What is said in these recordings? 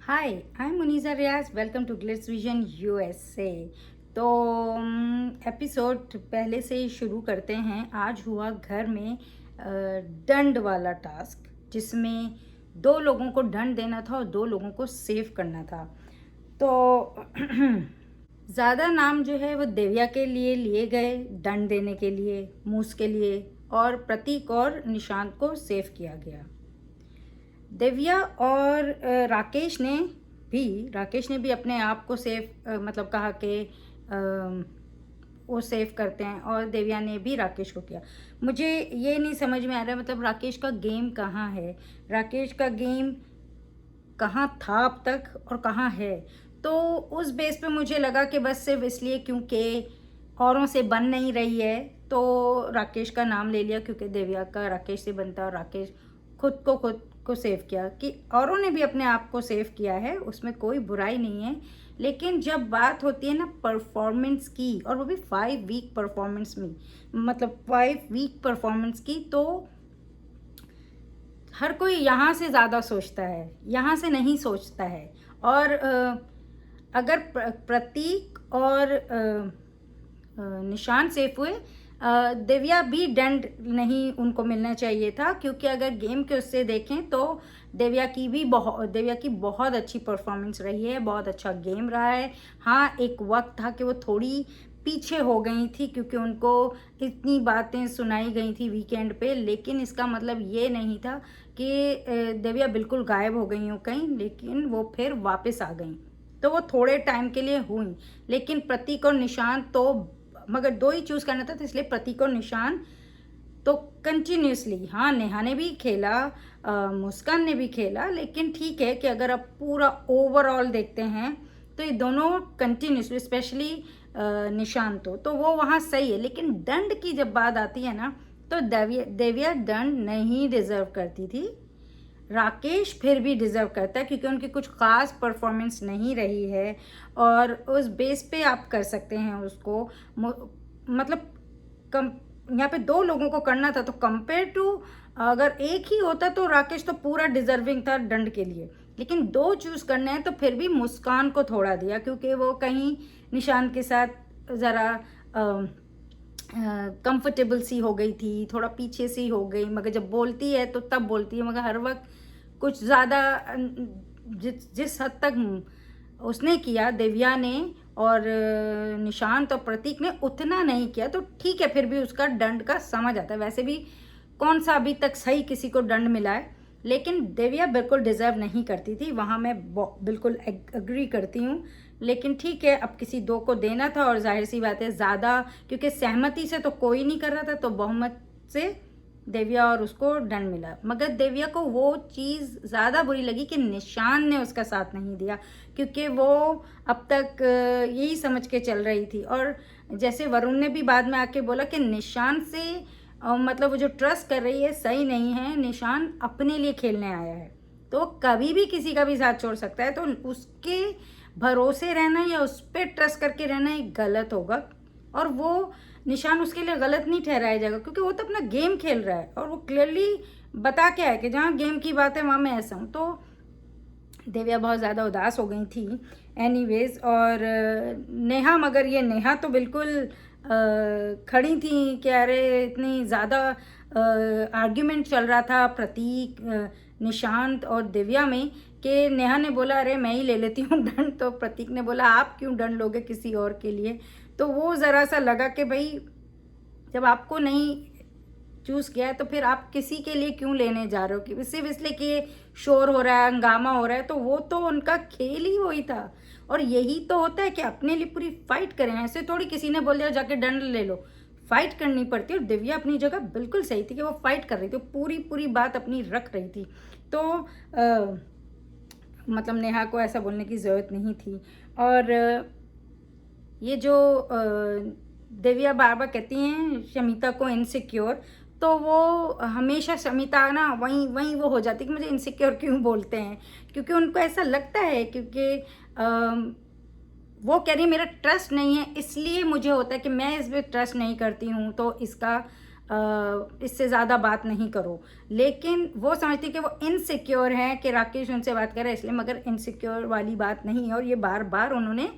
Hi, I am Muneeza Riyaz. Welcome to Glitz Vision USA. तो episode पहले से ही शुरू करते हैं। आज हुआ घर में दंड वाला टास्क, जिसमें 2 लोगों को दंड देना था और 2 लोगों को सेव करना था। तो ज़्यादा नाम जो है वो देविया के लिए गए दंड देने के लिए, मूस के लिए, और प्रतीक और निशांत को सेव किया गया। दिव्या और राकेश ने भी अपने आप को सेव मतलब कहा कि वो सेव करते हैं, और दिव्या ने भी राकेश को किया। मुझे ये नहीं समझ में आ रहा, मतलब राकेश का गेम कहाँ है, राकेश का गेम कहाँ था अब तक और कहाँ है। तो उस बेस पे मुझे लगा कि बस सिर्फ इसलिए क्योंकि औरों से बन नहीं रही है तो राकेश का नाम ले लिया, क्योंकि दिव्या का राकेश से बनता है और राकेश खुद को सेव किया। कि औरों ने भी अपने आप को सेव किया है, उसमें कोई बुराई नहीं है। लेकिन जब बात होती है ना परफॉर्मेंस की, और वो भी 5 वीक परफॉर्मेंस में, मतलब 5 वीक परफॉर्मेंस की, तो हर कोई यहाँ से ज़्यादा सोचता है, यहाँ से नहीं सोचता है। और अगर प्रतीक और निशान सेफ हुए, दिव्या भी दंड नहीं उनको मिलना चाहिए था, क्योंकि अगर गेम के उससे देखें तो दिव्या की बहुत अच्छी परफॉर्मेंस रही है, बहुत अच्छा गेम रहा है। हाँ, एक वक्त था कि वो थोड़ी पीछे हो गई थी, क्योंकि उनको इतनी बातें सुनाई गई थी वीकेंड पे, लेकिन इसका मतलब ये नहीं था कि दिव्या बिल्कुल गायब हो गई हो कहीं, लेकिन वो फिर वापस आ गई। तो वो थोड़े टाइम के लिए हुई, लेकिन प्रतीक और निशान तो, मगर 2 ही चूज़ करना था, तो इसलिए प्रतीक और निशान तो कंटिन्यूसली। हाँ, नेहा ने भी खेला, मुस्कान ने भी खेला, लेकिन ठीक है कि अगर आप पूरा ओवरऑल देखते हैं तो ये दोनों कंटिन्यूसली, स्पेशली निशान तो वो वहाँ सही है। लेकिन दंड की जब बात आती है ना, तो देविया दंड नहीं डिजर्व करती थी। राकेश फिर भी डिज़र्व करता है, क्योंकि उनकी कुछ ख़ास परफॉर्मेंस नहीं रही है, और उस बेस पे आप कर सकते हैं उसको। मतलब कम यहाँ पे 2 लोगों को करना था, तो कंपेयर टू अगर एक ही होता तो राकेश तो पूरा डिजर्विंग था दंड के लिए। लेकिन 2 चूज़ करने हैं, तो फिर भी मुस्कान को थोड़ा दिया, क्योंकि वो कहीं निशान के साथ ज़रा कंफर्टेबल सी हो गई थी, थोड़ा पीछे सी हो गई। मगर जब बोलती है तो तब बोलती है, मगर हर वक्त कुछ ज़्यादा जिस हद तक उसने किया दिव्या ने और निशांत और प्रतीक ने, उतना नहीं किया। तो ठीक है, फिर भी उसका दंड का समझ आता है। वैसे भी कौन सा अभी तक सही किसी को दंड मिला है, लेकिन दिव्या बिल्कुल डिज़र्व नहीं करती थी, वहाँ मैं बिल्कुल एग्री करती हूँ। लेकिन ठीक है, अब किसी 2 को देना था, और जाहिर सी बात है ज़्यादा, क्योंकि सहमति से तो कोई नहीं कर रहा था, तो बहुमत से दिव्या और उसको दंड मिला। मगर दिव्या को वो चीज़ ज़्यादा बुरी लगी कि निशान ने उसका साथ नहीं दिया, क्योंकि वो अब तक यही समझ के चल रही थी। और जैसे वरुण ने भी बाद में आके बोला कि निशान से मतलब वो जो ट्रस्ट कर रही है सही नहीं है, निशान अपने लिए खेलने आया है, तो कभी भी किसी का भी साथ छोड़ सकता है। तो उसके भरोसे रहना या उस पर ट्रस्ट करके रहना एक गलत होगा, और वो निशान उसके लिए गलत नहीं ठहराया जाएगा, क्योंकि वो तो अपना गेम खेल रहा है, और वो क्लियरली बता के आया कि जहाँ गेम की बात है वहाँ मैं ऐसा हूँ। तो दिव्या बहुत ज़्यादा उदास हो गई थी एनीवेज। और नेहा, मगर ये नेहा तो बिल्कुल खड़ी थी कि अरे इतनी ज़्यादा आर्ग्यूमेंट चल रहा था प्रतीक, निशांत और दिव्या में, कि नेहा ने बोला अरे मैं ही ले लेती हूँ दंड, तो प्रतीक ने बोला आप क्यों दंड लोगे किसी और के लिए। तो वो ज़रा सा लगा कि भाई जब आपको नहीं चूज़ किया है तो फिर आप किसी के लिए क्यों लेने जा रहे हो, कि सिर्फ इसलिए कि शोर हो रहा है, हंगामा हो रहा है। तो वो तो उनका खेल ही वही था, और यही तो होता है कि अपने लिए पूरी फाइट करें। ऐसे थोड़ी किसी ने बोल दिया जाके दंड ले लो, फाइट करनी पड़ती है। और दिव्या अपनी जगह बिल्कुल सही थी कि वो फाइट कर रही थी, पूरी पूरी बात अपनी रख रही थी। तो मतलब नेहा को ऐसा बोलने की ज़रूरत नहीं थी। और ये जो दिव्या बार बार कहती हैं शमिता को इनसिक्योर, तो वो हमेशा शमिता ना वहीं वहीं वो हो जाती है कि मुझे इनसिक्योर क्यों बोलते हैं, क्योंकि उनको ऐसा लगता है, क्योंकि वो कह रही है मेरा ट्रस्ट नहीं है, इसलिए मुझे होता है कि मैं इस पर ट्रस्ट नहीं करती हूँ, तो इसका इससे ज़्यादा बात नहीं करो। लेकिन वो समझती कि वो इनसिक्योर हैं कि राकेश उनसे बात कर रहा है इसलिए, मगर इनसिक्योर वाली बात नहीं है और ये बार बार उन्होंने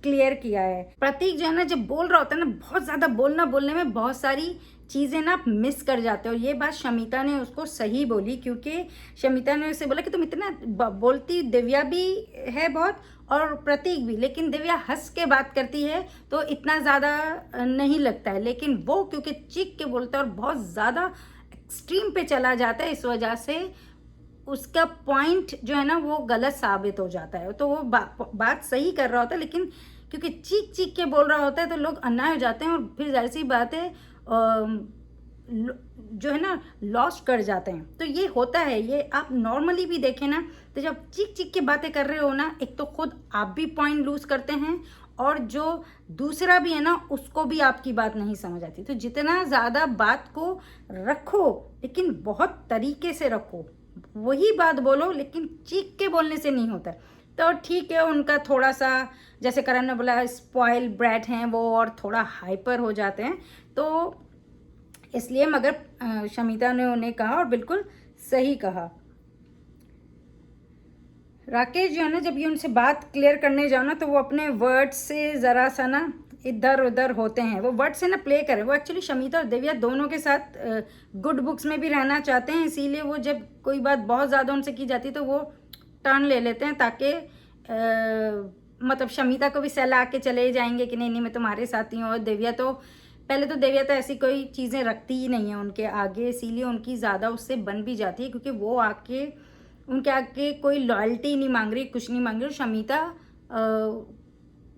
क्लियर किया है। प्रतीक जो है ना, जब बोल रहा होता है ना, बहुत ज़्यादा बोलने में बहुत सारी चीज़ें ना आप मिस कर जाते हो। ये बात शमिता ने उसको सही बोली, क्योंकि शमिता ने उसे बोला कि तुम इतना बोलती, दिव्या भी है बहुत और प्रतीक भी, लेकिन दिव्या हंस के बात करती है तो इतना ज़्यादा नहीं लगता है, लेकिन वो क्योंकि चीख के बोलता है और बहुत ज़्यादा एक्सट्रीम पे चला जाता है, इस वजह से उसका पॉइंट जो है ना वो गलत साबित हो जाता है। तो वो बात सही कर रहा होता है, लेकिन क्योंकि चीख चीख के बोल रहा होता है तो लोग अन्याय हो जाते हैं और फिर जाहिर सी बात है जो है ना लॉस्ट कर जाते हैं। तो ये होता है, ये आप नॉर्मली भी देखें ना, तो जब चीख चीख के बातें कर रहे हो ना, एक तो खुद आप भी पॉइंट लूज करते हैं और जो दूसरा भी है ना उसको भी आपकी बात नहीं समझ आती। तो जितना ज़्यादा बात को रखो लेकिन बहुत तरीके से रखो, वही बात बोलो, लेकिन चीख के बोलने से नहीं होता। तो ठीक है, उनका थोड़ा सा, जैसे करण ने बोला, स्पॉइल ब्रैट हैं वो और थोड़ा हाइपर हो जाते हैं, तो इसलिए, मगर शमिता ने उन्हें कहा और बिल्कुल सही कहा। राकेश जो है ना, जब ये उनसे बात क्लियर करने जाओ ना, तो वो अपने वर्ड से ज़रा सा ना इधर उधर होते हैं। वो वर्ड से ना प्ले करें, वो एक्चुअली शमिता और दिव्या दोनों के साथ गुड बुक्स में भी रहना चाहते हैं, इसीलिए वो जब कोई बात बहुत ज़्यादा उनसे की जाती है तो वो टर्न ले लेते हैं, ताकि मतलब शमिता को भी सलाह के चले जाएंगे कि नहीं नहीं मैं तुम्हारे साथ ही हूँ। और दिव्या तो पहले तो दिव्या तो ऐसी कोई चीज़ें रखती ही नहीं है उनके आगे, इसीलिए उनकी ज़्यादा उससे बन भी जाती है, क्योंकि वो आके उनके आगे कोई लॉयल्टी नहीं मांग रही, कुछ नहीं मांग रही। शमिता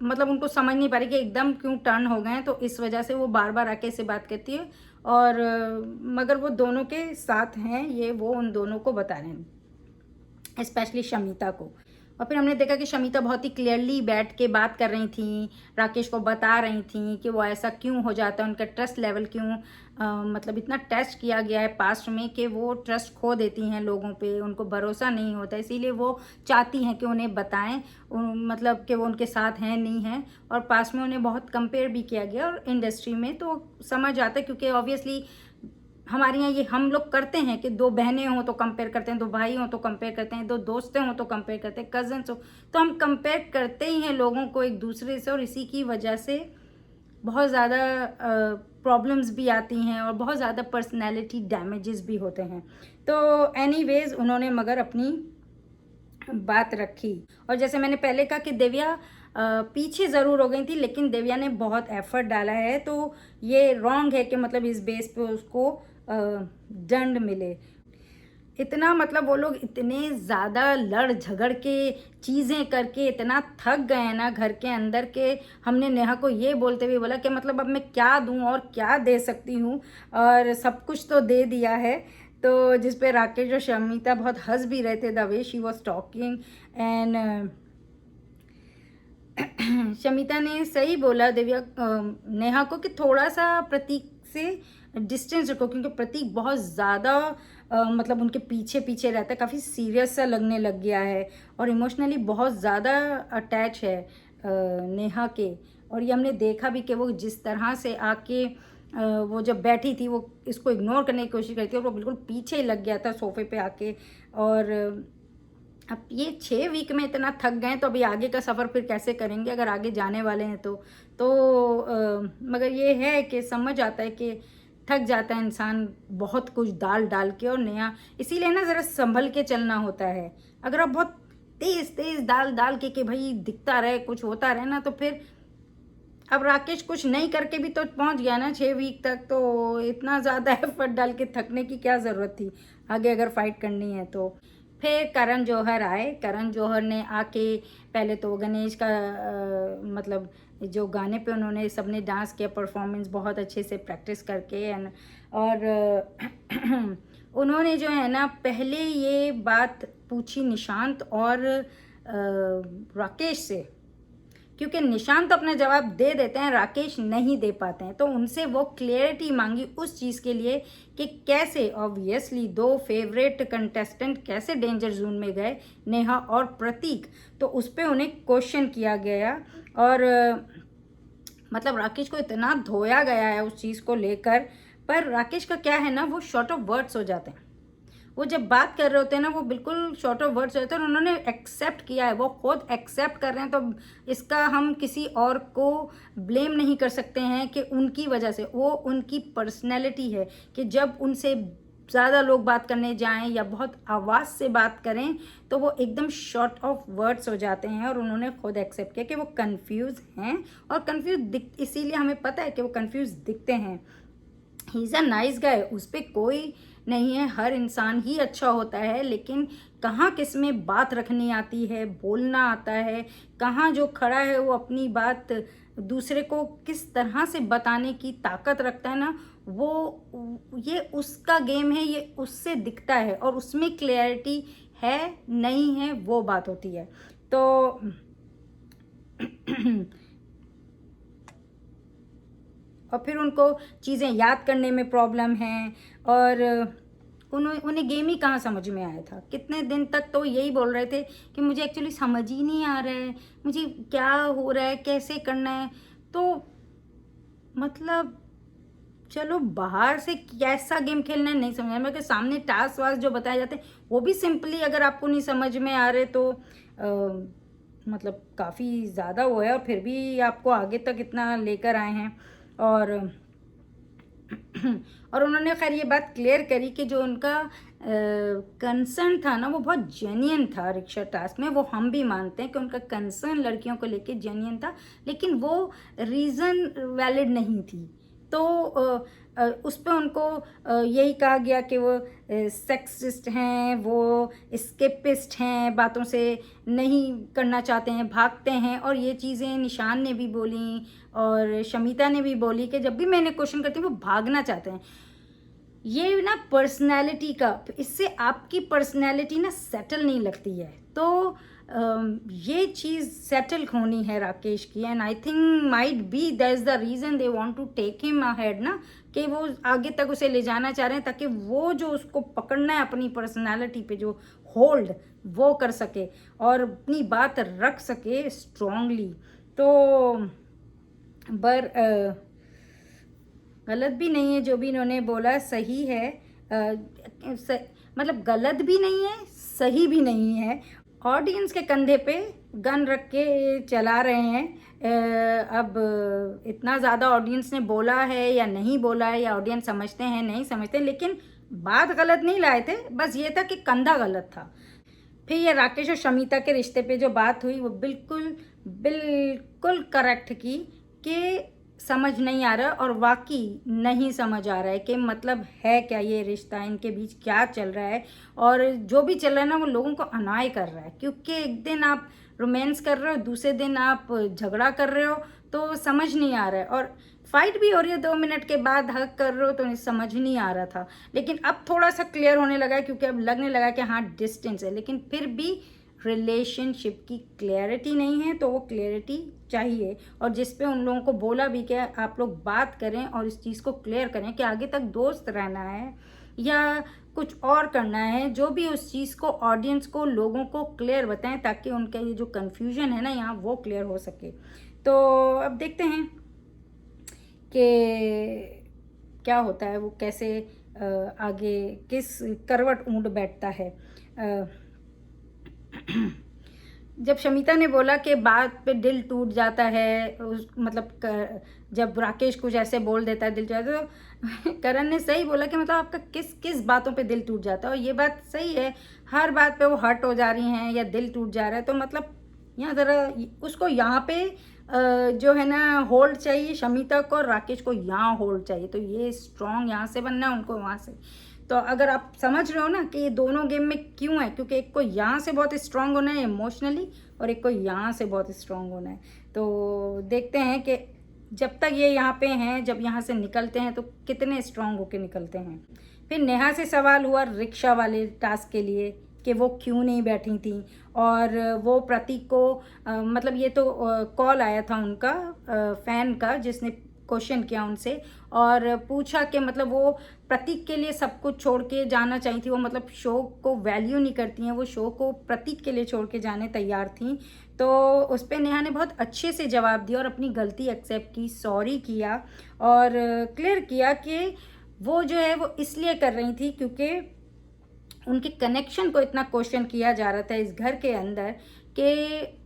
मतलब उनको समझ नहीं पा रही कि एकदम क्यों टर्न हो गए हैं, तो इस वजह से वो बार बार आके इससे बात करती है। और मगर वो दोनों के साथ हैं, ये वो उन दोनों को बता रहे हैं, स्पेशली शमिता को। और फिर हमने देखा कि शमिता बहुत ही क्लियरली बैठ के बात कर रही थी, राकेश को बता रही थी कि वो ऐसा क्यों हो जाता है, उनका ट्रस्ट लेवल क्यों मतलब इतना टेस्ट किया गया है पास्ट में कि वो ट्रस्ट खो देती हैं लोगों पे, उनको भरोसा नहीं होता, इसीलिए वो चाहती हैं कि उन्हें बताएं मतलब कि वो उनके साथ हैं नहीं हैं। और पास्ट में उन्हें बहुत कंपेयर भी किया गया और इंडस्ट्री में तो समझ आता है, क्योंकि ऑब्वियसली हमारे यहाँ ये हम लोग करते हैं कि दो बहनें हों तो कंपेयर करते हैं, दो भाई हों तो कंपेयर करते हैं, दो दोस्तें हों तो कंपेयर करते हैं, कजन्स हो तो हम कंपेयर करते ही हैं लोगों को एक दूसरे से, और इसी की वजह से बहुत ज़्यादा प्रॉब्लम्स भी आती हैं और बहुत ज़्यादा पर्सनैलिटी डैमेजेस भी होते हैं। तो एनीवेज उन्होंने मगर अपनी बात रखी। और जैसे मैंने पहले कहा कि दिव्या पीछे ज़रूर हो गई थी, लेकिन दिव्या ने बहुत एफर्ट डाला है, तो ये रॉन्ग है कि मतलब इस बेस पे उसको दंड मिले। इतना मतलब वो लोग इतने ज़्यादा लड़ झगड़ के चीज़ें करके इतना थक गए हैं ना घर के अंदर के, हमने नेहा को ये बोलते हुए बोला कि मतलब अब मैं क्या दूं और क्या दे सकती हूँ, और सब कुछ तो दे दिया है। तो जिस पे राकेश और शमिता बहुत हंस भी रहे थे, the way she was talking. And Shamita ने सही बोला दिव्या नेहा को कि थोड़ा सा प्रतीक से डिस्टेंस रखो, क्योंकि प्रतीक बहुत ज़्यादा मतलब उनके पीछे पीछे रहता है, काफ़ी सीरियस सा लगने लग गया है और इमोशनली बहुत ज़्यादा अटैच है नेहा के। और ये हमने देखा भी कि वो जिस तरह से आके वो जब बैठी थी वो इसको इग्नोर करने की कोशिश करती थी और वो बिल्कुल पीछे ही लग गया था सोफे पे आके। और अब ये 6 वीक में इतना थक गए तो अभी आगे का सफ़र फिर कैसे करेंगे अगर आगे जाने वाले हैं तो मगर ये है कि समझ आता है कि थक जाता है इंसान बहुत कुछ डाल डाल के। और नया इसीलिए ना ज़रा संभल के चलना होता है। अगर आप बहुत तेज़ तेज़ डाल डाल के भाई दिखता रहे कुछ होता रहे ना, तो फिर अब राकेश कुछ नहीं करके भी तो पहुंच गया ना 6 वीक तक, तो इतना ज़्यादा एफर्ट डाल के थकने की क्या ज़रूरत थी आगे अगर फाइट करनी है तो। फिर करण जौहर आए। करण जौहर ने आके पहले तो गणेश का मतलब जो गाने पे उन्होंने सबने डांस किया, परफॉर्मेंस बहुत अच्छे से प्रैक्टिस करके। और उन्होंने जो है ना पहले ये बात पूछी निशांत और राकेश से, क्योंकि निशांत तो अपना जवाब दे देते हैं, राकेश नहीं दे पाते हैं, तो उनसे वो क्लियरिटी मांगी उस चीज़ के लिए कि कैसे ऑब्वियसली 2 फेवरेट कंटेस्टेंट कैसे डेंजर जोन में गए, नेहा और प्रतीक। तो उस पर उन्हें क्वेश्चन किया गया और मतलब राकेश को इतना धोया गया है उस चीज़ को लेकर, पर राकेश का क्या है ना, वो शॉर्ट ऑफ वर्ड्स हो जाते हैं। वो जब बात कर रहे होते हैं ना, वो बिल्कुल शॉर्ट ऑफ वर्ड्स होते हैं, और उन्होंने एक्सेप्ट किया है, वो खुद एक्सेप्ट कर रहे हैं, तो इसका हम किसी और को ब्लेम नहीं कर सकते हैं कि उनकी वजह से। वो उनकी पर्सनैलिटी है कि जब उनसे ज़्यादा लोग बात करने जाएं या बहुत आवाज़ से बात करें तो वो एकदम शॉर्ट ऑफ वर्ड्स हो जाते हैं, और उन्होंने खुद एक्सेप्ट किया कि वो कंफ्यूज हैं, और कंफ्यूज दिख, इसीलिए हमें पता है कि वो कंफ्यूज दिखते हैं। He is a nice guy, उस पर कोई नहीं है, हर इंसान ही अच्छा होता है, लेकिन कहाँ किस में बात रखनी आती है, बोलना आता है, कहाँ जो खड़ा है वो अपनी बात दूसरे को किस तरह से बताने की ताकत रखता है ना, वो ये उसका गेम है, ये उससे दिखता है, और उसमें क्लैरिटी है नहीं है वो बात होती है। तो और फिर उनको चीज़ें याद करने में प्रॉब्लम है, और उन्हें गेम ही कहाँ समझ में आया था। कितने दिन तक तो यही बोल रहे थे कि मुझे एक्चुअली समझ ही नहीं आ रहा है, मुझे क्या हो रहा है, कैसे करना है। तो मतलब चलो बाहर से कैसा गेम खेलना है नहीं समझ में, कि सामने टास्क वास्क जो बताए जाते हैं वो भी सिंपली अगर आपको नहीं समझ में आ रहे तो मतलब काफ़ी ज़्यादा वो है, और फिर भी आपको आगे तक इतना लेकर आए हैं। और और उन्होंने खैर ये बात क्लियर करी कि जो उनका कंसर्न था ना वो बहुत जेन्युइन था रिक्शा टास्क में। वो हम भी मानते हैं कि उनका कंसर्न लड़कियों को लेके जेन्युइन था, लेकिन वो रीज़न वैलिड नहीं थी। तो उस पर उनको यही कहा गया कि वो सेक्सिस्ट हैं, वो स्केपिस्ट हैं, बातों से नहीं करना चाहते हैं, भागते हैं। और ये चीज़ें निशान ने भी बोली और शमिता ने भी बोली कि जब भी मैंने क्वेश्चन करती हूँ वो भागना चाहते हैं। ये ना पर्सनैलिटी का, इससे आपकी पर्सनैलिटी ना सेटल नहीं लगती है। तो ये चीज़ सेटल होनी है राकेश की, and I think might be that is the reason they want to take him ahead ना, कि वो आगे तक उसे ले जाना चाह रहे हैं, ताकि वो जो उसको पकड़ना है अपनी पर्सनैलिटी पे, जो होल्ड वो कर सके और अपनी बात रख सके स्ट्रांगली। तो गलत भी नहीं है जो भी इन्होंने बोला, सही है। मतलब गलत भी नहीं है, सही भी नहीं है। ऑडियंस के कंधे पे गन रख के चला रहे हैं। अब इतना ज़्यादा ऑडियंस ने बोला है या नहीं बोला है, या ऑडियंस समझते हैं नहीं समझते, लेकिन बात गलत नहीं लाए थे, बस ये था कि कंधा गलत था। फिर ये राकेश और शमिता के रिश्ते पे जो बात हुई वो बिल्कुल बिल्कुल करेक्ट की, कि समझ नहीं आ रहा, और वाकई नहीं समझ आ रहा है कि मतलब है क्या ये रिश्ता, इनके बीच क्या चल रहा है। और जो भी चल रहा है ना वो लोगों को अनाय कर रहा है, क्योंकि एक दिन आप रोमांस कर रहे हो, दूसरे दिन आप झगड़ा कर रहे हो, तो समझ नहीं आ रहा है। और फाइट भी हो रही है, 2 मिनट के बाद हक कर रहे हो, तो समझ नहीं आ रहा था। लेकिन अब थोड़ा सा क्लियर होने लगा है, क्योंकि अब लगने लगा कि हाँ डिस्टेंस है, लेकिन फिर भी रिलेशनशिप की क्लैरिटी नहीं है, तो वो क्लैरिटी चाहिए। और जिस पे उन लोगों को बोला भी कि आप लोग बात करें और इस चीज़ को क्लियर करें कि आगे तक दोस्त रहना है या कुछ और करना है, जो भी उस चीज़ को ऑडियंस को, लोगों को क्लियर बताएं, ताकि उनका ये जो कन्फ्यूजन है ना यहाँ वो क्लियर हो सके। तो अब देखते हैं कि क्या होता है, वो कैसे आगे किस करवट ऊंट बैठता है। जब शमिता ने बोला कि बात पे दिल टूट जाता है, उस मतलब जब राकेश कुछ ऐसे बोल देता है दिल टूट जाता है, तो करण ने सही बोला कि मतलब आपका किस किस बातों पे दिल टूट जाता है। और ये बात सही है, हर बात पे वो हर्ट हो जा रही हैं या दिल टूट जा रहा है, तो मतलब यहाँ ज़रा उसको यहाँ पे जो है ना होल्ड चाहिए शमिता को, और राकेश को यहाँ होल्ड चाहिए। तो ये स्ट्रॉन्ग यहाँ से बनना है, उनको वहाँ से। तो अगर आप समझ रहे हो ना कि ये दोनों गेम में क्यों है, क्योंकि एक को यहाँ से बहुत स्ट्रांग होना है इमोशनली, और एक को यहाँ से बहुत स्ट्रांग होना है। तो देखते हैं कि जब तक ये यहाँ पे हैं, जब यहाँ से निकलते हैं तो कितने स्ट्रांग होके निकलते हैं। फिर नेहा से सवाल हुआ रिक्शा वाले टास्क के लिए कि वो क्यों नहीं बैठी थी, और वो प्रतीक को मतलब ये तो कॉल आया था उनका फ़ैन का, जिसने क्वेश्चन किया उनसे और पूछा कि मतलब वो प्रतीक के लिए सब कुछ छोड़ के जाना चाहिए थी, वो मतलब शो को वैल्यू नहीं करती हैं, वो शो को प्रतीक के लिए छोड़ के जाने तैयार थी। तो उस पर नेहा ने बहुत अच्छे से जवाब दिया और अपनी गलती एक्सेप्ट की, सॉरी किया और क्लियर किया कि वो जो है वो इसलिए कर रही थी क्योंकि उनके कनेक्शन को इतना क्वेश्चन किया जा रहा था इस घर के अंदर कि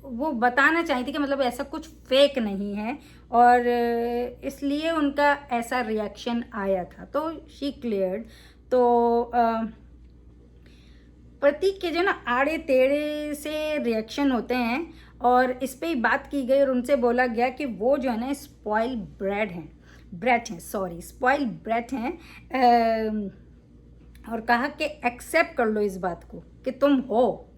वो बताना चाहती थी कि मतलब ऐसा कुछ फेक नहीं है, और इसलिए उनका ऐसा रिएक्शन आया था। तो शी क्लियर्ड। तो प्रतीक के जो ना आड़े टेढ़े से रिएक्शन होते हैं, और इस पे ही बात की गई और उनसे बोला गया कि वो जो है ना स्पॉइल ब्रेट हैं, सॉरी स्पॉइल ब्रेट हैं। और कहा कि एक्सेप्ट कर लो इस बात को कि तुम हो,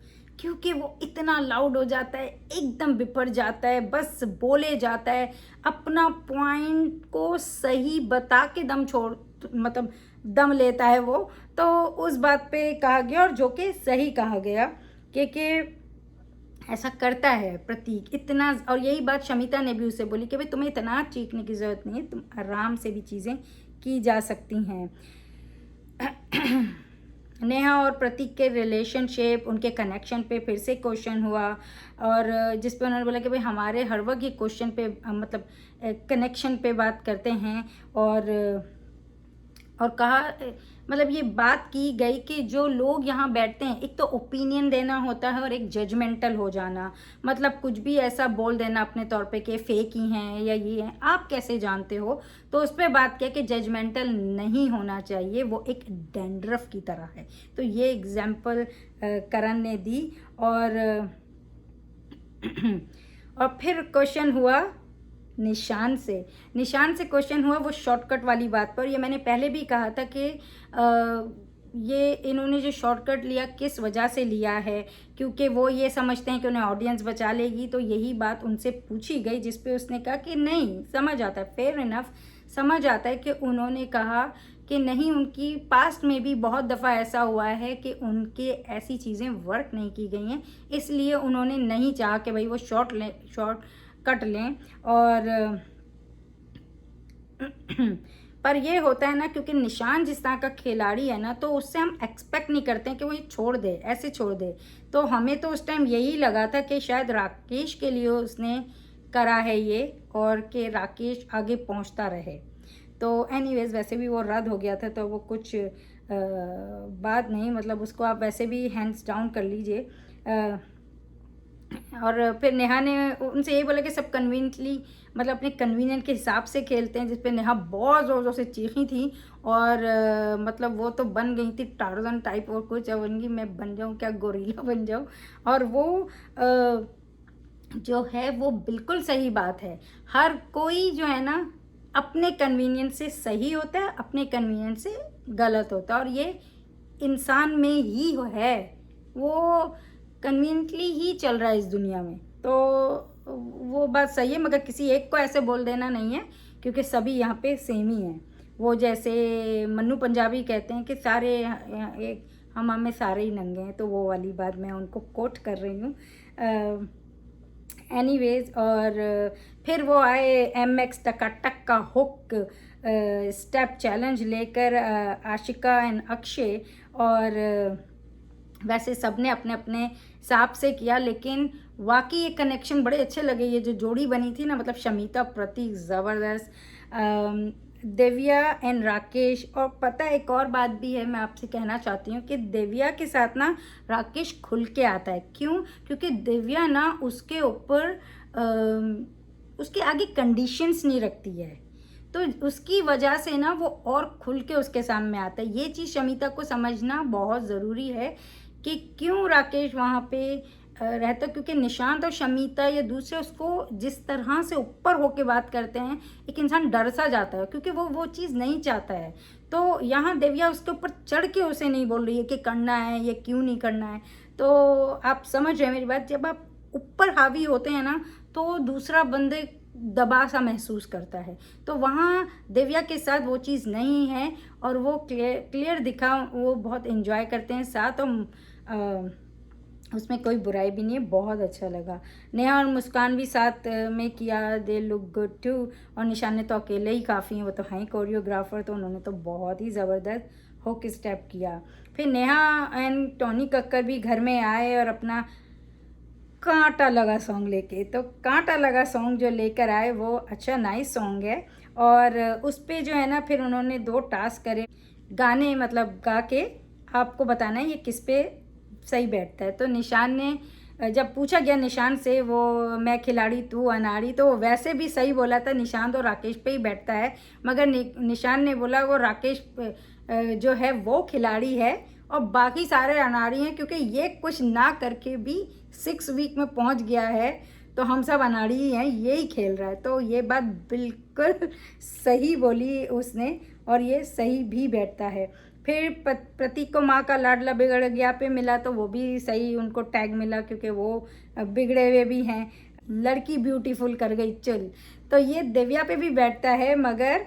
क्योंकि वो इतना लाउड हो जाता है, एकदम बिफर जाता है, बस बोले जाता है, अपना पॉइंट को सही बता के दम छोड़ मतलब दम लेता है वो। तो उस बात पे कहा गया, और जो कि सही कहा गया कि ऐसा करता है प्रतीक इतना। और यही बात शमिता ने भी उसे बोली कि भाई तुम्हें इतना चीखने की ज़रूरत नहीं है, तुम आराम से भी चीज़ें की जा सकती हैं। नेहा और प्रतीक के रिलेशनशिप, उनके कनेक्शन पे फिर से क्वेश्चन हुआ, और जिस पे उन्होंने बोला कि भाई हमारे हर वक्त ये क्वेश्चन पे मतलब कनेक्शन पे बात करते हैं, और कहा मतलब ये बात की गई कि जो लोग यहाँ बैठते हैं, एक तो ओपिनियन देना होता है और एक जजमेंटल हो जाना, मतलब कुछ भी ऐसा बोल देना अपने तौर पे कि फेक ही हैं या ये हैं, आप कैसे जानते हो। तो उस पर बात किया कि जजमेंटल नहीं होना चाहिए, वो एक डैंड्रफ की तरह है। तो ये एग्जाम्पल करण ने दी। और और फिर क्वेश्चन हुआ निशान से क्वेश्चन हुआ वो शॉर्टकट वाली बात पर। ये मैंने पहले भी कहा था कि ये इन्होंने जो शॉर्टकट लिया किस वजह से लिया है, क्योंकि वो ये समझते हैं कि उन्हें ऑडियंस बचा लेगी। तो यही बात उनसे पूछी गई, जिस पे उसने कहा कि नहीं, समझ आता है, फेयर इनफ समझ आता है कि उन्होंने कहा कि नहीं, उनकी पास्ट में भी बहुत दफ़ा ऐसा हुआ है कि उनके ऐसी चीज़ें वर्क नहीं की गई हैं, इसलिए उन्होंने नहीं चाहा कि भाई वो शॉर्ट कट लें। और पर ये होता है ना, क्योंकि निशान जिस तरह का खिलाड़ी है ना, तो उससे हम एक्सपेक्ट नहीं करते हैं कि वो ये छोड़ दे, ऐसे छोड़ दे। तो हमें तो उस टाइम यही लगा था कि शायद राकेश के लिए उसने करा है ये, और कि राकेश आगे पहुंचता रहे। तो एनीवेज वैसे भी वो रद्द हो गया था, तो वो कुछ बात नहीं, मतलब उसको आप वैसे भी हैंड्स डाउन कर लीजिए। और फिर नेहा ने उनसे यही बोला कि सब कन्वीनियंटली मतलब अपने कन्वीनियंट के हिसाब से खेलते हैं, जिस पे नेहा बहुत ज़ोर ज़ोर से चीखी थी, और मतलब वो तो बन गई थी टार्जन टाइप, और कुछ बोलेंगी मैं बन जाऊँ क्या, गोरिल्ला बन जाऊँ। और वो जो है वो बिल्कुल सही बात है, हर कोई जो है ना अपने कन्वीनियंस से सही होता है, अपने कन्वीनियंस से गलत होता है, और ये इंसान में ही है, वो कन्वीनियंटली ही चल रहा है इस दुनिया में। तो वो बात सही है, मगर किसी एक को ऐसे बोल देना नहीं है, क्योंकि सभी यहाँ पे सेम ही हैं। वो जैसे मन्नू पंजाबी कहते हैं कि सारे एक हम में सारे ही नंगे हैं, तो वो वाली बात मैं उनको कोट कर रही हूँ। एनीवेज, और फिर वो आए MX टकाटक का हुक स्टेप चैलेंज लेकर, आशिका एंड अक्षय, और वैसे सबने अपने अपने हिसाब से किया, लेकिन वाकई ये कनेक्शन बड़े अच्छे लगे। ये जो जोड़ी बनी थी ना, मतलब शमिता प्रतीक ज़बरदस्त, देविया एंड राकेश। और पता है एक और बात भी है, मैं आपसे कहना चाहती हूँ कि देविया के साथ ना राकेश खुल के आता है। क्यों? क्योंकि देविया ना उसके ऊपर उसके आगे कंडीशंस नहीं रखती है, तो उसकी वजह से ना वो और खुल के उसके सामने आता है। ये चीज़ शमिता को समझना बहुत ज़रूरी है कि क्यों राकेश वहाँ पे रहता, क्योंकि निशांत और शमिता या दूसरे उसको जिस तरह से ऊपर होके बात करते हैं, एक इंसान डर सा जाता है, क्योंकि वो चीज़ नहीं चाहता है। तो यहाँ देविया उसके ऊपर चढ़ के उसे नहीं बोल रही है कि करना है या क्यों नहीं करना है। तो आप समझ रहे हैं मेरी बात, जब आप ऊपर हावी होते हैं ना, तो दूसरा बंदे दबा सा महसूस करता है। तो वहाँ देविया के साथ वो चीज़ नहीं है, और वो क्लियर दिखा, वो बहुत एंजॉय करते हैं साथ, और उसमें कोई बुराई भी नहीं है, बहुत अच्छा लगा। नेहा और मुस्कान भी साथ में किया, दे लुक गुड टू। और निशान ने तो अकेले ही काफ़ी हैं, वो तो हैं कोरियोग्राफर, तो उन्होंने तो बहुत ही ज़बरदस्त हुक स्टेप किया। फिर नेहा एंड टोनी कक्कर भी घर में आए और अपना कांटा लगा सॉन्ग लेके, तो कांटा लगा सॉन्ग जो लेकर आए वो अच्छा नाइस सॉन्ग है। और उस पे जो है ना फिर उन्होंने 2 टास्क करे, गाने मतलब गा के आपको बताना है ये किस पे सही बैठता है। तो निशान ने जब पूछा गया निशान से वो मैं खिलाड़ी तू अनाड़ी, तो वैसे भी सही बोला था, निशान तो राकेश पे ही बैठता है, मगर निशान ने बोला वो राकेश जो है वो खिलाड़ी है और बाकी सारे अनाड़ी हैं, क्योंकि ये कुछ ना करके भी 6 वीक में पहुंच गया है, तो हम सब अनाड़ी ही हैं, ये ही खेल रहा है। तो ये बात बिल्कुल सही बोली उसने और ये सही भी बैठता है। फिर प्रतीक को माँ का लाडला बिगड़ गया पे मिला, तो वो भी सही उनको टैग मिला, क्योंकि वो बिगड़े हुए भी हैं। लड़की ब्यूटीफुल कर गई चुल, तो ये दिव्या पे भी बैठता है, मगर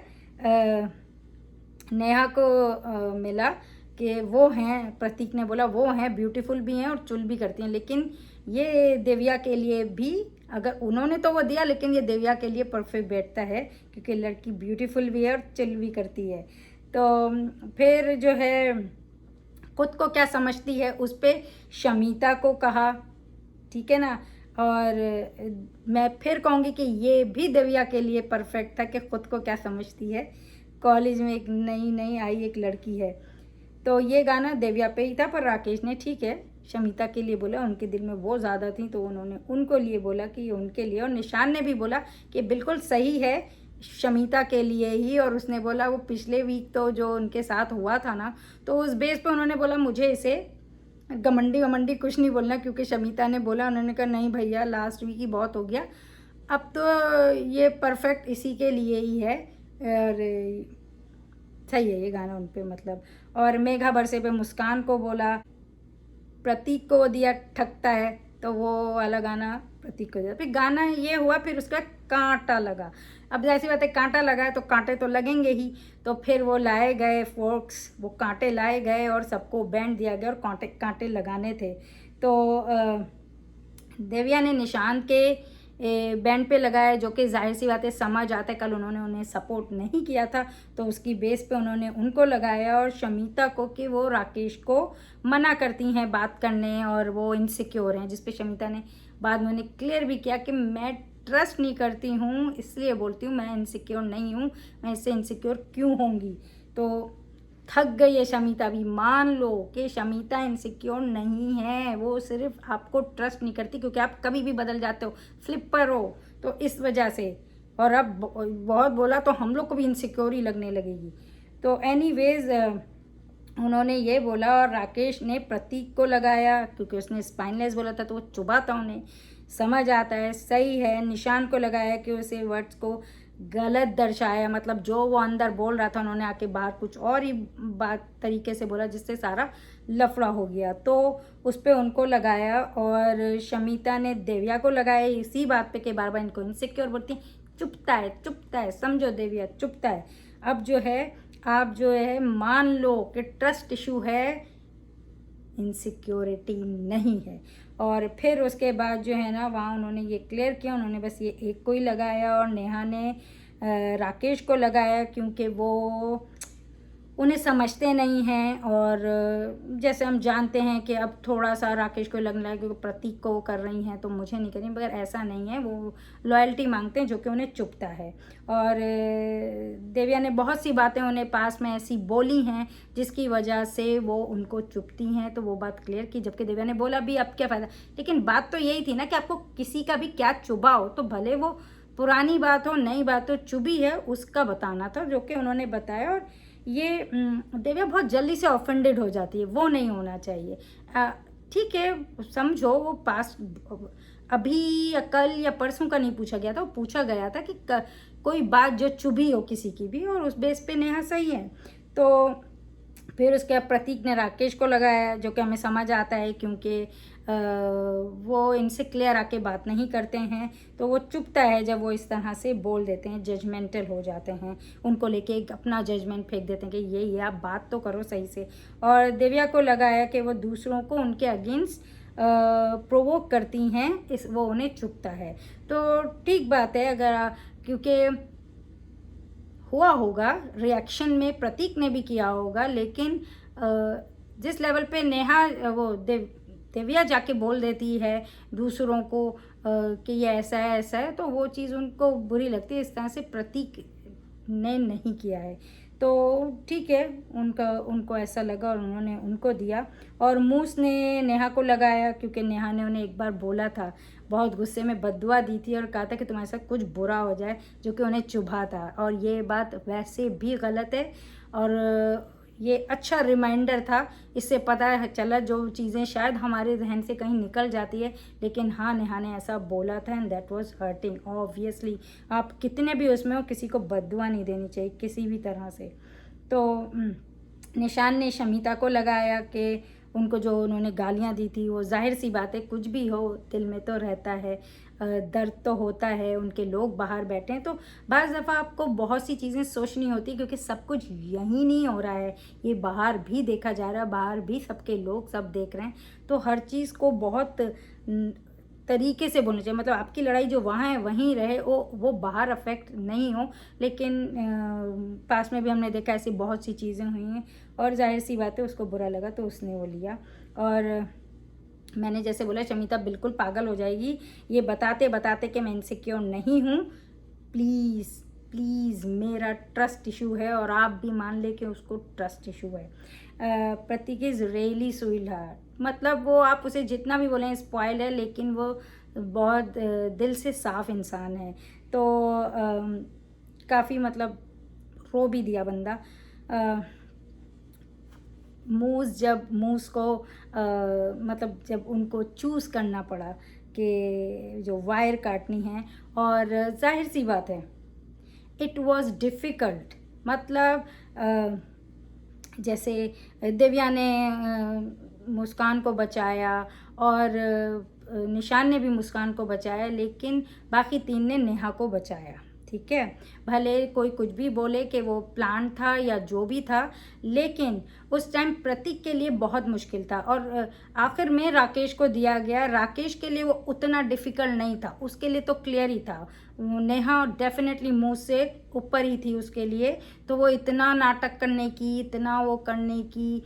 नेहा को मिला कि वो हैं, प्रतीक ने बोला वो हैं ब्यूटीफुल भी हैं और चुल भी करती हैं, लेकिन ये दिव्या के लिए भी, अगर उन्होंने तो वो दिया, लेकिन ये दिव्या के लिए परफेक्ट बैठता है, क्योंकि लड़की ब्यूटीफुल भी है और चुल भी करती है। तो फिर जो है खुद को क्या समझती है उस पर शमीता को कहा, ठीक है ना। और मैं फिर कहूँगी कि ये भी दिव्या के लिए परफेक्ट था कि खुद को क्या समझती है, कॉलेज में एक नई आई एक लड़की है। तो ये गाना दिव्या पे ही था, पर राकेश ने ठीक है शमीता के लिए बोला, उनके दिल में वो ज़्यादा थी तो उन्होंने उनको लिए बोला कि उनके लिए, और निशान ने भी बोला कि बिल्कुल सही है शमीता के लिए ही, और उसने बोला वो पिछले वीक तो जो उनके साथ हुआ था ना, तो उस बेस पे उन्होंने बोला मुझे इसे घमंडी कुछ नहीं बोलना, क्योंकि शमीता ने बोला, उन्होंने कहा नहीं भैया लास्ट वीक ही बहुत हो गया, अब तो ये परफेक्ट इसी के लिए ही है, और सही है ये गाना उन पे मतलब। और मेघा बरसे पे मुस्कान को बोला, प्रतीक को दिया ठगता है, तो वो वाला गाना प्रतीक को दिया। फिर गाना ये हुआ, फिर उसका कांटा लगा। अब जैसी बात है कांटा लगा है तो कांटे तो लगेंगे ही, तो फिर वो लाए गए फोर्क्स, वो कांटे लाए गए और सबको बैंड दिया गया और कांटे लगाने थे। तो देविया ने निशान के बैंड पे लगाया, जो कि जाहिर सी बात है समझ आता है, कल उन्होंने उन्हें सपोर्ट नहीं किया था, तो उसकी बेस पे उन्होंने उनको लगाया, और शमीता को कि वो राकेश को मना करती हैं बात करने और वो इनसिक्योर हैं, जिस पे शमीता ने बाद में उन्हें क्लियर भी किया कि मैं ट्रस्ट नहीं करती हूँ इसलिए बोलती हूँ, मैं इनसिक्योर नहीं हूँ, मैं इससे इनसिक्योर क्यों होंगी। तो थक गई है शमीता भी, मान लो कि शमीता इनसिक्योर नहीं है, वो सिर्फ आपको ट्रस्ट नहीं करती, क्योंकि आप कभी भी बदल जाते हो, फ्लिपर हो, तो इस वजह से। और अब बहुत बोला तो हम लोग को भी इनसिक्योर ही लगने लगेगी। तो एनीवेज उन्होंने ये बोला, और राकेश ने प्रतीक को लगाया, क्योंकि उसने स्पाइनलेस बोला था तो वो चुभा था, उन्हें समझ आता है, सही है। निशान को लगाया कि उसे वर्ड्स को गलत दर्शाया, मतलब जो वो अंदर बोल रहा था उन्होंने आके बाहर कुछ और ही बात तरीके से बोला, जिससे सारा लफड़ा हो गया, तो उस पर उनको लगाया। और शमीता ने देविया को लगाया इसी बात पे कि बार बार इनको इनसिक्योर बोलती हैं, चुपता है, समझो देविया चुपता है। अब जो है आप जो है मान लो कि ट्रस्ट इशू है, इनसिक्योरिटी नहीं है। और फिर उसके बाद जो है ना वहाँ उन्होंने ये क्लियर किया, उन्होंने बस ये एक को ही लगाया, और नेहा ने राकेश को लगाया, क्योंकि वो उन्हें समझते नहीं हैं, और जैसे हम जानते हैं कि अब थोड़ा सा राकेश को लगने लगा क्योंकि प्रतीक को कर रही हैं तो मुझे नहीं करें, मगर ऐसा नहीं है, वो लॉयल्टी मांगते हैं जो कि उन्हें चुभता है। और देविया ने बहुत सी बातें उन्हें पास में ऐसी बोली हैं जिसकी वजह से वो उनको चुभती हैं, तो वो बात क्लियर की, जबकि देविया ने बोला भी अब क्या फ़ायदा, लेकिन बात तो यही थी ना कि आपको किसी का भी क्या चुभा हो, तो भले वो पुरानी बात हो नई बात हो, चुभी है उसका बताना था, जो कि उन्होंने बताया। और ये देविया बहुत जल्दी से ऑफेंडेड हो जाती है, वो नहीं होना चाहिए। ठीक है समझो वो पास अभी या कल या परसों का नहीं पूछा गया था, वो पूछा गया था कि कोई बात जो चुभी हो किसी की भी, और उस बेस पे नेहा सही है। तो फिर उसके बाद प्रतीक ने राकेश को लगाया, जो कि हमें समझ आता है, क्योंकि वो इनसे क्लियर आके बात नहीं करते हैं, तो वो चुभता है जब वो इस तरह से बोल देते हैं, जजमेंटल हो जाते हैं, उनको लेके एक अपना जजमेंट फेंक देते हैं कि ये आप बात तो करो सही से। और दिव्या को लगाया कि वो दूसरों को उनके अगेंस्ट प्रोवोक करती हैं, वो उन्हें चुभता है। तो ठीक बात है, अगर क्योंकि हुआ होगा रिएक्शन में प्रतीक ने भी किया होगा, लेकिन जिस लेवल पे नेहा वो दिव्या जाके बोल देती है दूसरों को कि ये ऐसा है, तो वो चीज़ उनको बुरी लगती है। इस तरह से प्रतीक ने नहीं किया है। तो ठीक है, उनको ऐसा लगा और उन्होंने उनको दिया। और मूस ने नेहा को लगाया क्योंकि नेहा ने उन्हें एक बार बोला था, बहुत गुस्से में बद्दुआ दी थी और कहा था कि तुम्हारे साथ कुछ बुरा हो जाए, जो कि उन्हें चुभा था। और ये बात वैसे भी गलत है और ये अच्छा रिमाइंडर था। इससे पता चला जो चीज़ें शायद हमारे जहन से कहीं निकल जाती है, लेकिन हाँ, नेहा ने ऐसा बोला था and that was hurting. Obviously आप कितने भी उसमें हो, किसी को बद्दुआ नहीं देनी चाहिए किसी भी तरह से। तो निशान ने शमीता को लगाया कि उनको जो उन्होंने गालियाँ दी थी, वो जाहिर सी बात है, कुछ भी हो दिल में तो रहता है, दर्द तो होता है। उनके लोग बाहर बैठे हैं, तो बाज़ दफ़ा आपको बहुत सी चीज़ें सोचनी होती, क्योंकि सब कुछ यहीं नहीं हो रहा है, ये बाहर भी देखा जा रहा है, बाहर भी सबके लोग सब देख रहे हैं। तो हर चीज़ को बहुत तरीके से बोलना चाहिए, मतलब आपकी लड़ाई जो वहाँ है वहीं रहे, वो बाहर अफेक्ट नहीं हो। लेकिन पास में भी हमने देखा ऐसी बहुत सी चीज़ें हुई हैं और जाहिर सी बात है उसको बुरा लगा तो उसने वो लिया। और मैंने जैसे बोला, शमीता बिल्कुल पागल हो जाएगी ये बताते बताते कि मैं इनसिक्योर नहीं हूँ। प्लीज़ प्लीज़, मेरा ट्रस्ट इशू है और आप भी मान ले कि उसको ट्रस्ट इशू है। प्रतीक इज़ रियली स्वीट हार्ट, मतलब वो आप उसे जितना भी बोलें स्पॉइल है, लेकिन वो बहुत दिल से साफ इंसान है। तो काफ़ी मतलब रो भी दिया बंदा। मूस को मतलब जब उनको चूज़ करना पड़ा कि जो वायर काटनी है, और जाहिर सी बात है इट वाज डिफ़िकल्ट। मतलब जैसे दिव्या ने मुस्कान को बचाया और निशान ने भी मुस्कान को बचाया, लेकिन बाकी 3 ने नेहा को बचाया। ठीक है, भले कोई कुछ भी बोले कि वो प्लान था या जो भी था, लेकिन उस टाइम प्रतीक के लिए बहुत मुश्किल था और आखिर में राकेश को दिया गया। राकेश के लिए वो उतना डिफ़िकल्ट नहीं था, उसके लिए तो क्लियर ही था। नेहा डेफिनेटली मुँह से ऊपर ही थी उसके लिए, तो वो इतना नाटक करने की, इतना वो करने की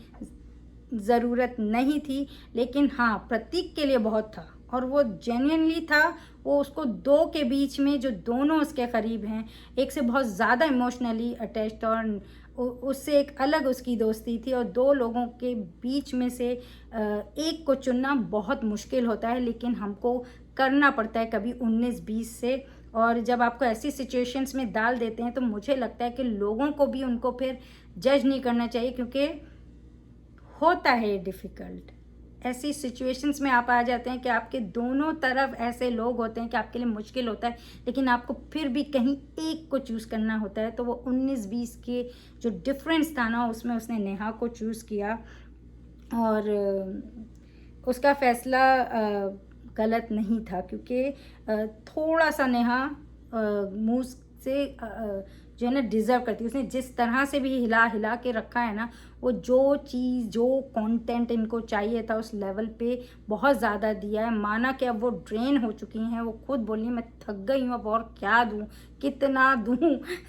ज़रूरत नहीं थी। लेकिन हाँ, प्रतीक के लिए बहुत था और वो जेन्युइनली था। वो उसको 2 के बीच में, जो दोनों उसके करीब हैं, एक से बहुत ज़्यादा इमोशनली अटैच्ड और उससे एक अलग उसकी दोस्ती थी, और 2 लोगों के बीच में से एक को चुनना बहुत मुश्किल होता है, लेकिन हमको करना पड़ता है कभी 19-20 से। और जब आपको ऐसी सिचुएशंस में डाल देते हैं तो मुझे लगता है कि लोगों को भी उनको फिर जज नहीं करना चाहिए, क्योंकि होता है डिफ़िकल्ट। ऐसी सिचुएशंस में आप आ जाते हैं कि आपके दोनों तरफ ऐसे लोग होते हैं कि आपके लिए मुश्किल होता है, लेकिन आपको फिर भी कहीं एक को चूज़ करना होता है। तो वो 19-20 के जो डिफरेंस था ना, उसमें उसने नेहा को चूज़ किया और उसका फ़ैसला गलत नहीं था, क्योंकि थोड़ा सा नेहा मुँह से जो है ना डिज़र्व करती है। उसने जिस तरह से भी हिला हिला के रखा है ना, वो जो चीज़, जो कंटेंट इनको चाहिए था उस लेवल पे बहुत ज़्यादा दिया है। माना कि अब वो ड्रेन हो चुकी हैं, वो खुद बोली मैं थक गई हूँ, अब और क्या दूँ, कितना दूँ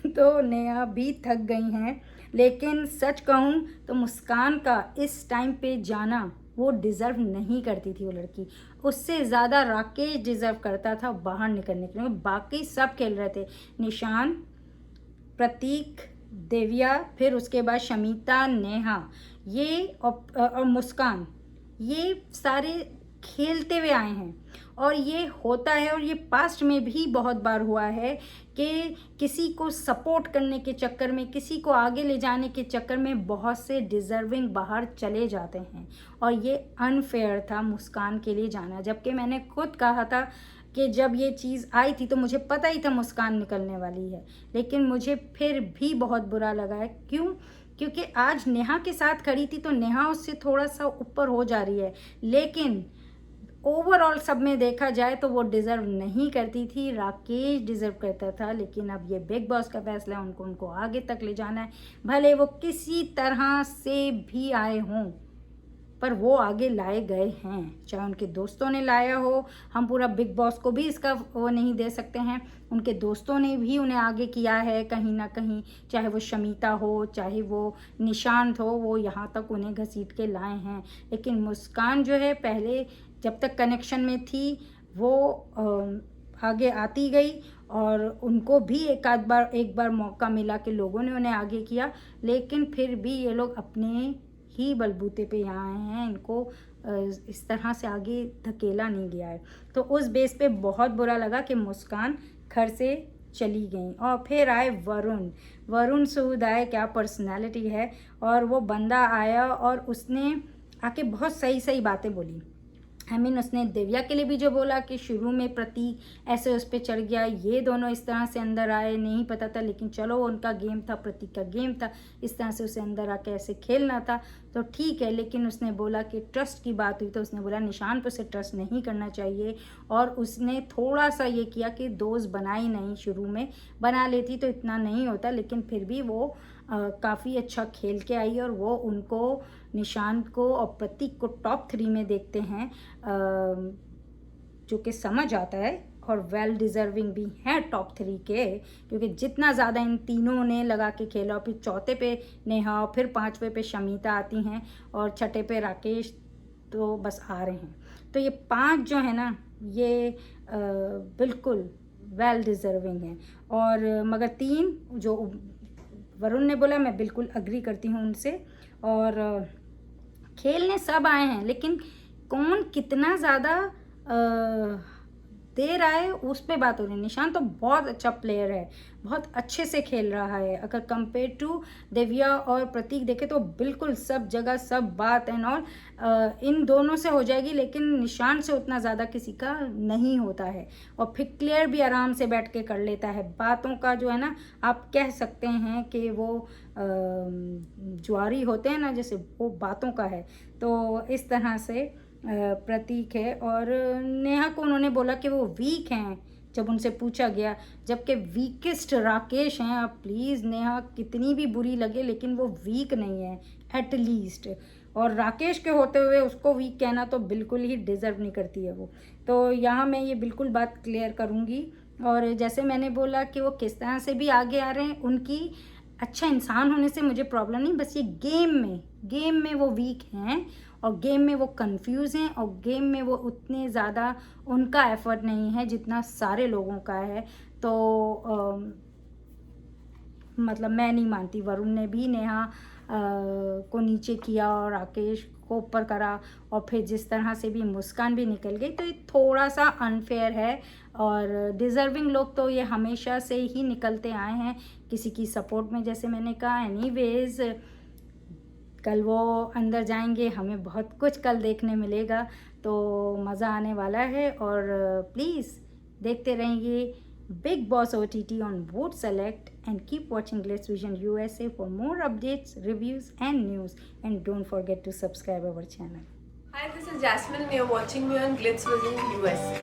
तो नेहा भी थक गई हैं। लेकिन सच कहूँ तो मुस्कान का इस टाइम पे जाना वो डिज़र्व नहीं करती थी वो लड़की। उससे ज़्यादा राकेश डिज़र्व करता था बाहर निकलने के लिए। बाकी सब खेल रहे थे, निशान, प्रतीक, दिव्या, फिर उसके बाद शमीता, नेहा, ये और मुस्कान, ये सारे खेलते हुए आए हैं। और ये होता है, और ये पास्ट में भी बहुत बार हुआ है कि किसी को सपोर्ट करने के चक्कर में, किसी को आगे ले जाने के चक्कर में बहुत से डिज़र्विंग बाहर चले जाते हैं, और ये अनफेयर था मुस्कान के लिए जाना। जबकि मैंने खुद कहा था कि जब ये चीज़ आई थी तो मुझे पता ही था मुस्कान निकलने वाली है, लेकिन मुझे फिर भी बहुत बुरा लगा है। क्यों? क्योंकि आज नेहा के साथ खड़ी थी तो नेहा उससे थोड़ा सा ऊपर हो जा रही है, लेकिन ओवरऑल सब में देखा जाए तो वो डिज़र्व नहीं करती थी, राकेश डिज़र्व करता था। लेकिन अब ये बिग बॉस का फैसला है, उनको आगे तक ले जाना है, भले वो किसी तरह से भी आए हों, पर वो आगे लाए गए हैं, चाहे उनके दोस्तों ने लाया हो। हम पूरा बिग बॉस को भी इसका वो नहीं दे सकते हैं, उनके दोस्तों ने भी उन्हें आगे किया है कहीं ना कहीं, चाहे वो शमीता हो, चाहे वो निशांत हो, वो यहाँ तक उन्हें घसीट के लाए हैं। लेकिन मुस्कान जो है, पहले जब तक कनेक्शन में थी वो आगे आती गई और उनको भी एक बार मौका मिला कि लोगों ने उन्हें आगे किया, लेकिन फिर भी ये लोग अपने ही बलबूते पे यहाँ आए हैं, इनको इस तरह से आगे धकेला नहीं गया है। तो उस बेस पे बहुत बुरा लगा कि मुस्कान घर से चली गई। और फिर आए वरुण सूद आए, क्या पर्सनालिटी है। और वो बंदा आया और उसने आके बहुत सही सही बातें बोली। उसने दिव्या के लिए भी जो बोला कि शुरू में प्रतीक ऐसे उस पर चढ़ गया, ये दोनों इस तरह से अंदर आए, नहीं पता था, लेकिन चलो उनका गेम था, प्रतीक का गेम था, इस तरह से उसे अंदर आके ऐसे खेलना था, तो ठीक है। लेकिन उसने बोला कि ट्रस्ट की बात हुई तो उसने बोला निशान पर से ट्रस्ट नहीं करना चाहिए। और उसने थोड़ा सा ये किया कि दोस्त बनाई नहीं, शुरू में बना लेती तो इतना नहीं होता, लेकिन फिर भी वो काफ़ी अच्छा खेल के आई और वो उनको, निशांत को और प्रतीक को टॉप 3 में देखते हैं, जो कि समझ आता है और वेल डिज़र्विंग भी हैं टॉप 3 के, क्योंकि जितना ज़्यादा इन तीनों ने लगा के खेला, फिर चौथे पे नेहा और फिर 5वें पे शमिता आती हैं और छठे पे राकेश तो बस आ रहे हैं। तो ये 5 जो है ना, ये बिल्कुल वेल डिज़र्विंग हैं। और मगर 3 जो वरुण ने बोला, मैं बिल्कुल अग्री करती हूँ उनसे। और खेलने सब आए हैं, लेकिन कौन कितना ज़्यादा दे रहा है उस पे बात हो रही है। निशान तो बहुत अच्छा प्लेयर है, बहुत अच्छे से खेल रहा है। अगर कंपेयर टू दिव्या और प्रतीक देखे तो बिल्कुल सब जगह सब बात एंड ऑल इन दोनों से हो जाएगी, लेकिन निशान से उतना ज़्यादा किसी का नहीं होता है। और फिर क्लियर भी आराम से बैठ के कर लेता है बातों का, जो है ना, आप कह सकते हैं कि वो जुआरी होते हैं ना, जैसे वो बातों का है। तो इस तरह से प्रतीक है। और नेहा को उन्होंने बोला कि वो वीक हैं जब उनसे पूछा गया, जबकि वीकेस्ट राकेश हैं। आप प्लीज़, नेहा कितनी भी बुरी लगे लेकिन वो वीक नहीं है एटलीस्ट, और राकेश के होते हुए उसको वीक कहना तो बिल्कुल ही डिज़र्व नहीं करती है वो। तो यहाँ मैं ये बिल्कुल बात क्लियर करूँगी। और जैसे मैंने बोला कि वो किस तरह से भी आगे आ रहे हैं, उनकी अच्छा इंसान होने से मुझे प्रॉब्लम नहीं, बस ये गेम में वो वीक हैं और गेम में वो कंफ्यूज हैं और गेम में वो उतने ज़्यादा उनका एफर्ट नहीं है जितना सारे लोगों का है। तो मतलब मैं नहीं मानती, वरुण ने भी नेहा को नीचे किया और राकेश को ऊपर करा, और फिर जिस तरह से भी मुस्कान भी निकल गई, तो ये थोड़ा सा अनफेयर है। और डिज़र्विंग लोग तो ये हमेशा से ही निकलते आए हैं किसी की सपोर्ट में, जैसे मैंने कहा। एनीवेज, कल वो अंदर जाएंगे, हमें बहुत कुछ कल देखने मिलेगा, तो मज़ा आने वाला है। और प्लीज़ देखते रहिए Bigg Boss OTT on Vote Select, and keep watching Glitz Vision USA for more updates, reviews and news, and don't forget to subscribe our channel. Hi, this is Jasmine. You're watching me on Glitz Vision USA.